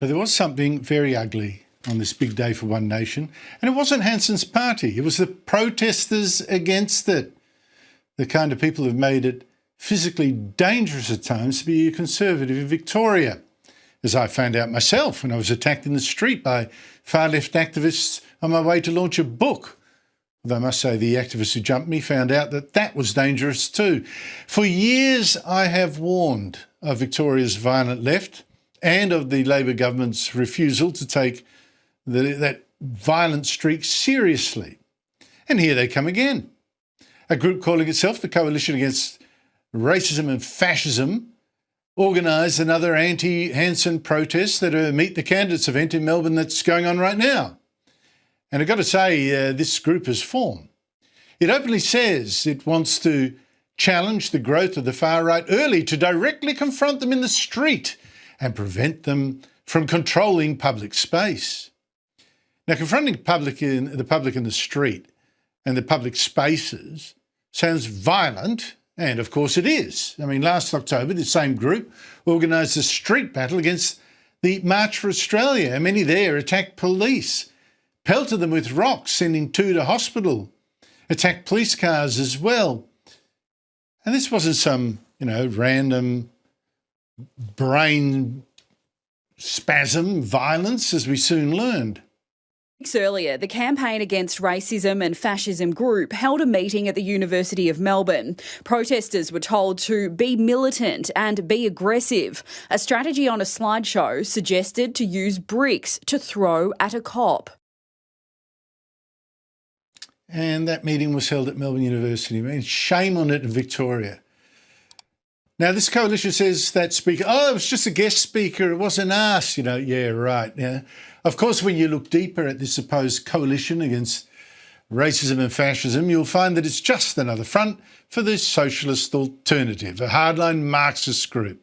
But there was something very ugly on this big day for One Nation, and it wasn't Hanson's party. It was the protesters against it, the kind of people who've made it physically dangerous at times to be a Conservative in Victoria, as I found out myself when I was attacked in the street by far-left activists on my way to launch a book. Although I must say the activists who jumped me found out that that was dangerous too. For years I have warned of Victoria's violent left and of the Labor government's refusal to take that violent streak seriously. And here they come again. A group calling itself the Coalition Against Racism and Fascism organised another Anti-Hanson protest at a Meet the Candidates event in Melbourne that's going on right now. And I've got to say, this group has formed. It openly says it wants to challenge the growth of the far right early, to directly confront them in the street and prevent them from controlling public space. Now, confronting the public in the street and the public spaces sounds violent, and of course it is. I mean, last October, the same group organised a street battle against the March for Australia, and many there attacked police, pelted them with rocks, sending 2 to hospital, attacked police cars as well. And this wasn't some, random brain spasm violence, as we soon learned. Weeks earlier, the Campaign Against Racism and Fascism group held a meeting at the University of Melbourne. Protesters were told to be militant and be aggressive. A strategy on a slideshow suggested to use bricks to throw at a cop. And that meeting was held at Melbourne University. I mean, shame on it in Victoria. Now, this coalition says that speaker, it was just a guest speaker, it wasn't us, yeah, right. Yeah. Of course, when you look deeper at this supposed coalition against racism and fascism, you'll find that it's just another front for the Socialist Alternative, a hardline Marxist group,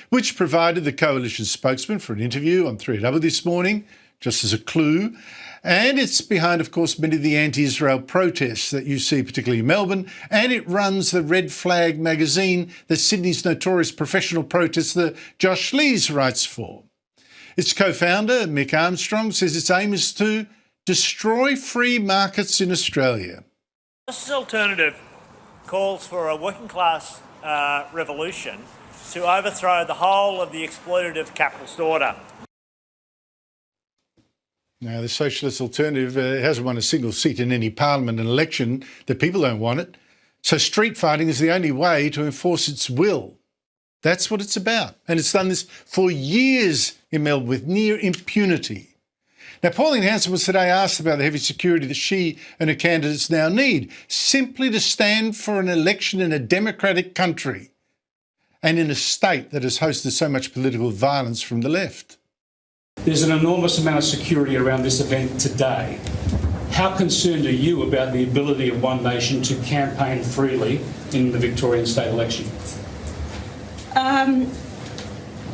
which provided the coalition spokesman for an interview on 3AW this morning, just as a clue. And it's behind, of course, many of the anti-Israel protests that you see, particularly in Melbourne, and it runs the Red Flag magazine that Sydney's notorious professional protester Josh Lees writes for. Its co-founder, Mick Armstrong, says its aim is to destroy free markets in Australia. Socialist Alternative calls for a working-class revolution to overthrow the whole of the exploitative capitalist order. Now, the Socialist Alternative hasn't won a single seat in any parliament and election. The people don't want it. So street fighting is the only way to enforce its will. That's what it's about. And it's done this for years in Melbourne with near impunity. Now, Pauline Hanson was today asked about the heavy security that she and her candidates now need, simply to stand for an election in a democratic country and in a state that has hosted so much political violence from the left. There's an enormous amount of security around this event today. How concerned are you about the ability of One Nation to campaign freely in the Victorian state election?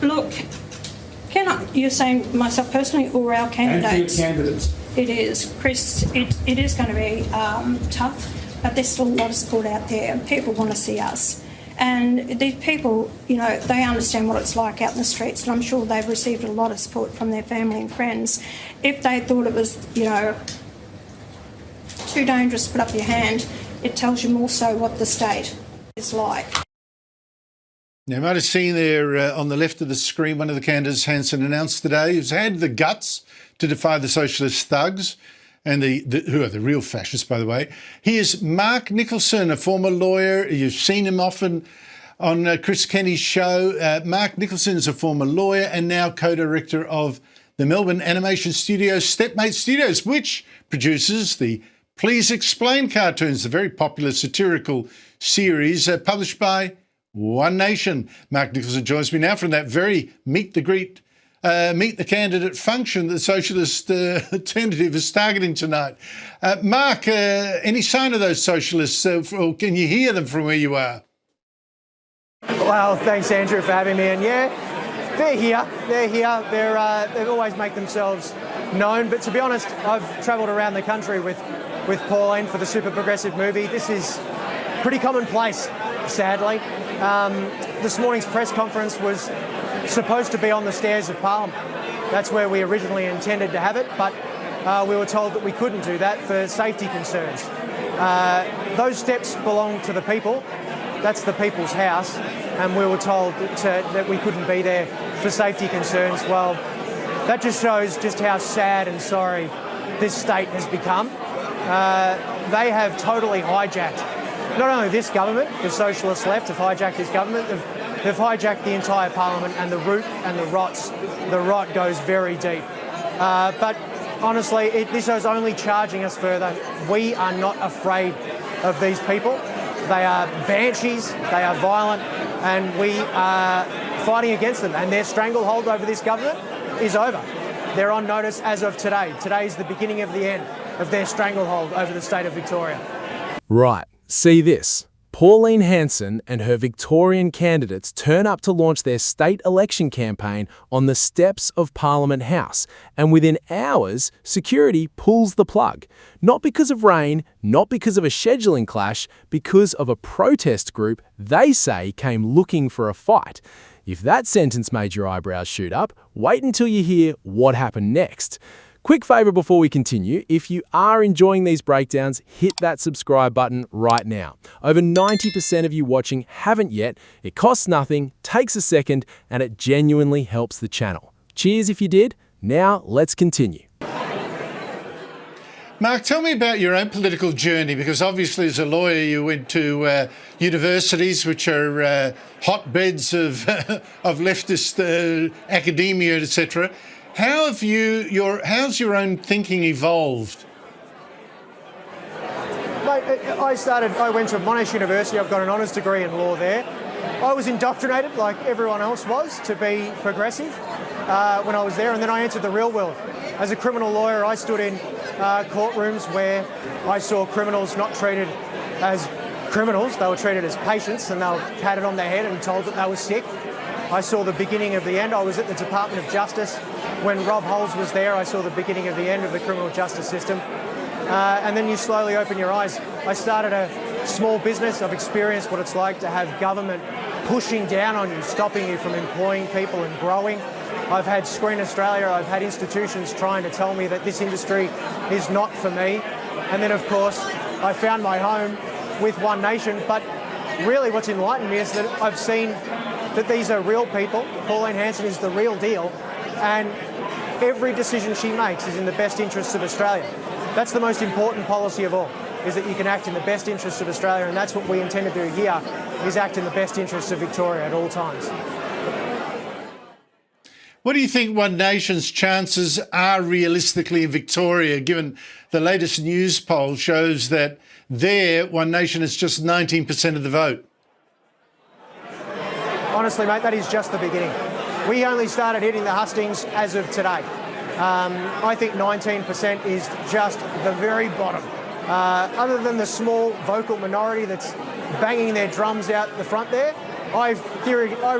Look, you're saying myself personally or our candidates? And for your candidates. It is, Chris, it is going to be tough, but there's still a lot of support out there. People want to see us. And these people, they understand what it's like out in the streets, and I'm sure they've received a lot of support from their family and friends. If they thought it was, too dangerous to put up your hand, it tells you more so what the state is like. Now, you might have seen there on the left of the screen, one of the candidates Hanson announced today, who's had the guts to defy the socialist thugs, and who are the real fascists, by the way. He is Mark Nicholson, a former lawyer. You've seen him often on Chris Kenny's show. Mark Nicholson is a former lawyer and now co-director of the Melbourne animation studio Stepmate Studios, which produces the Please Explain cartoons, the very popular satirical series published by One Nation. Mark Nicholson joins me now from that very Meet the Candidate function that the Socialist Alternative is targeting tonight. Mark, any sign of those socialists, or can you hear them from where you are? Well, thanks, Andrew, for having me. And yeah, they're here. They always make themselves known. But to be honest, I've travelled around the country with Pauline for the Super Progressive movie. This is pretty commonplace, sadly. This morning's press conference was supposed to be on the stairs of Parliament. That's where we originally intended to have it, but we were told that we couldn't do that for safety concerns. Those steps belong to the people. That's the people's house, and we were told that we couldn't be there for safety concerns. Well, that just shows just how sad and sorry this state has become. They have totally hijacked, not only this government, the Socialist left have hijacked this government, they've hijacked the entire Parliament, and the root and the rot goes very deep. But honestly, this is only charging us further. We are not afraid of these people. They are banshees, they are violent, and we are fighting against them. And their stranglehold over this government is over. They're on notice as of today. Today is the beginning of the end of their stranglehold over the state of Victoria. Right, see this. Pauline Hanson and her Victorian candidates turn up to launch their state election campaign on the steps of Parliament House, and within hours, security pulls the plug. Not because of rain, not because of a scheduling clash, because of a protest group they say came looking for a fight. If that sentence made your eyebrows shoot up, wait until you hear what happened next. Quick favour before we continue, if you are enjoying these breakdowns, hit that subscribe button right now. Over 90% of you watching haven't yet. It costs nothing, takes a second, and it genuinely helps the channel. Cheers if you did. Now let's continue. Mark, tell me about your own political journey, because obviously as a lawyer you went to universities which are hotbeds of leftist academia, etc. How's your own thinking evolved? Mate, I went to Monash University. I've got an honours degree in law there. I was indoctrinated, like everyone else was, to be progressive when I was there, and then I entered the real world. As a criminal lawyer, I stood in courtrooms where I saw criminals not treated as criminals. They were treated as patients, and they were patted on their head and told that they were sick. I saw the beginning of the end. I was at the Department of Justice when Rob Hulls was there. I saw the beginning of the end of the criminal justice system. And then you slowly open your eyes. I started a small business. I've experienced what it's like to have government pushing down on you, stopping you from employing people and growing. I've had Screen Australia, I've had institutions trying to tell me that this industry is not for me. And then, of course, I found my home with One Nation. But really what's enlightened me is that I've seen that these are real people. Pauline Hanson is the real deal, and every decision she makes is in the best interests of Australia. That's the most important policy of all, is that you can act in the best interests of Australia, and that's what we intend to do here, is act in the best interests of Victoria at all times. What do you think One Nation's chances are realistically in Victoria, given the latest news poll shows that there One Nation is just 19% of the vote? Honestly, mate, that is just the beginning. We only started hitting the hustings as of today. I think 19% is just the very bottom. Other than the small vocal minority that's banging their drums out the front there, I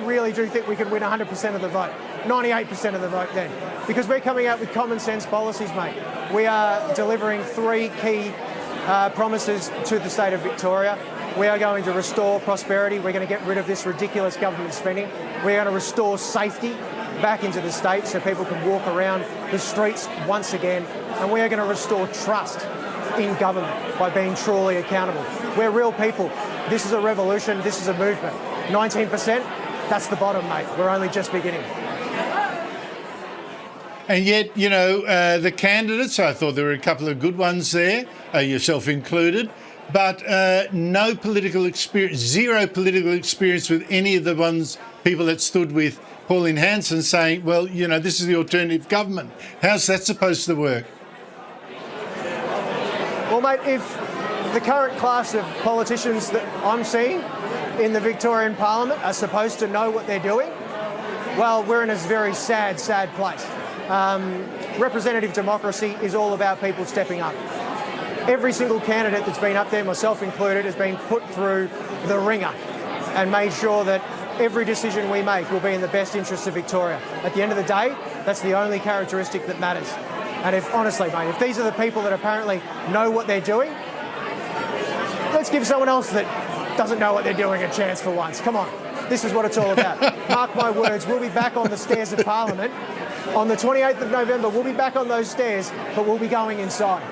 really do think we could win 100% of the vote, 98% of the vote then, because we're coming out with common sense policies, mate. We are delivering 3 key promises to the state of Victoria. We are going to restore prosperity. We're going to get rid of this ridiculous government spending. We're going to restore safety back into the state so people can walk around the streets once again. And we are going to restore trust in government by being truly accountable. We're real people. This is a revolution. This is a movement. 19%, that's the bottom, mate. We're only just beginning. And yet, you know, the candidates, I thought there were a couple of good ones there, yourself included, but no political experience, zero political experience with any of the people that stood with Pauline Hanson saying, well, you know, this is the alternative government. How's that supposed to work? Well, mate, if the current class of politicians that I'm seeing in the Victorian Parliament are supposed to know what they're doing, well, we're in a very sad, sad place. Representative democracy is all about people stepping up. Every single candidate that's been up there, myself included, has been put through the ringer and made sure that every decision we make will be in the best interests of Victoria. At the end of the day, that's the only characteristic that matters. And if, honestly, mate, if these are the people that apparently know what they're doing, let's give someone else that doesn't know what they're doing a chance for once. Come on. This is what it's all about. Mark my words, we'll be back on the stairs of Parliament. On the 28th of November, we'll be back on those stairs, but we'll be going inside.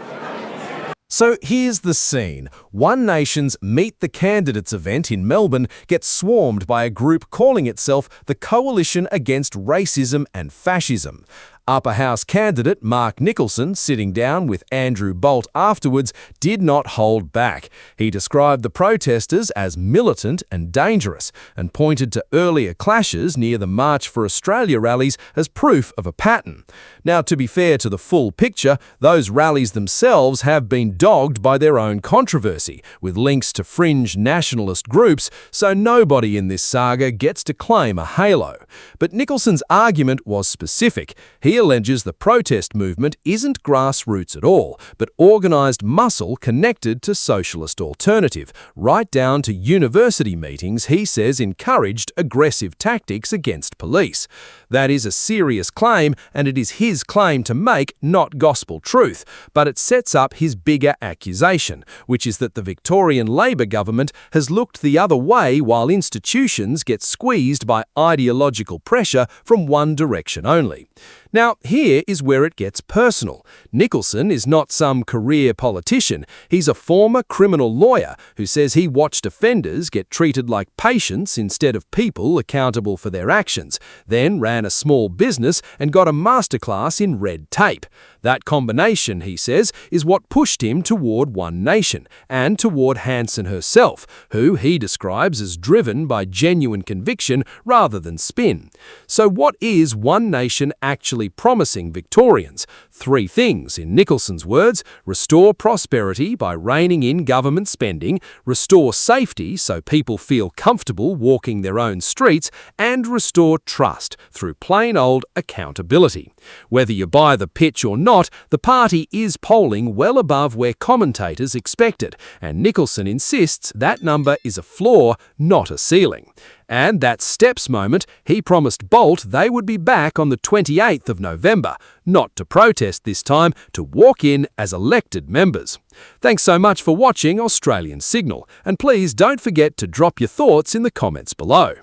So here's the scene. One Nation's Meet the Candidates event in Melbourne gets swarmed by a group calling itself the Coalition Against Racism and Fascism. Upper House candidate Mark Nicholson, sitting down with Andrew Bolt afterwards, did not hold back. He described the protesters as militant and dangerous and pointed to earlier clashes near the March for Australia rallies as proof of a pattern. Now, to be fair to the full picture, those rallies themselves have been dogged by their own controversy, with links to fringe nationalist groups, so nobody in this saga gets to claim a halo. But Nicholson's argument was specific. He alleges the protest movement isn't grassroots at all, but organised muscle connected to Socialist Alternative, right down to university meetings he says encouraged aggressive tactics against police. That is a serious claim, and it is his claim to make, not gospel truth, but it sets up his bigger accusation, which is that the Victorian Labor government has looked the other way while institutions get squeezed by ideological pressure from one direction only. Now, here is where it gets personal. Nicholson is not some career politician. He's a former criminal lawyer who says he watched offenders get treated like patients instead of people accountable for their actions, then ran a small business and got a masterclass in red tape. That combination, he says, is what pushed him toward One Nation and toward Hanson herself, who he describes as driven by genuine conviction rather than spin. So what is One Nation actually promising Victorians? 3 things, in Nicholson's words: restore prosperity by reining in government spending, restore safety so people feel comfortable walking their own streets, and restore trust through plain old accountability. Whether you buy the pitch or not, the party is polling well above where commentators expected, and Nicholson insists that number is a floor, not a ceiling. And that steps moment, he promised Bolt they would be back on the 28th of November, not to protest this time, to walk in as elected members. Thanks so much for watching Australian Signal, and please don't forget to drop your thoughts in the comments below.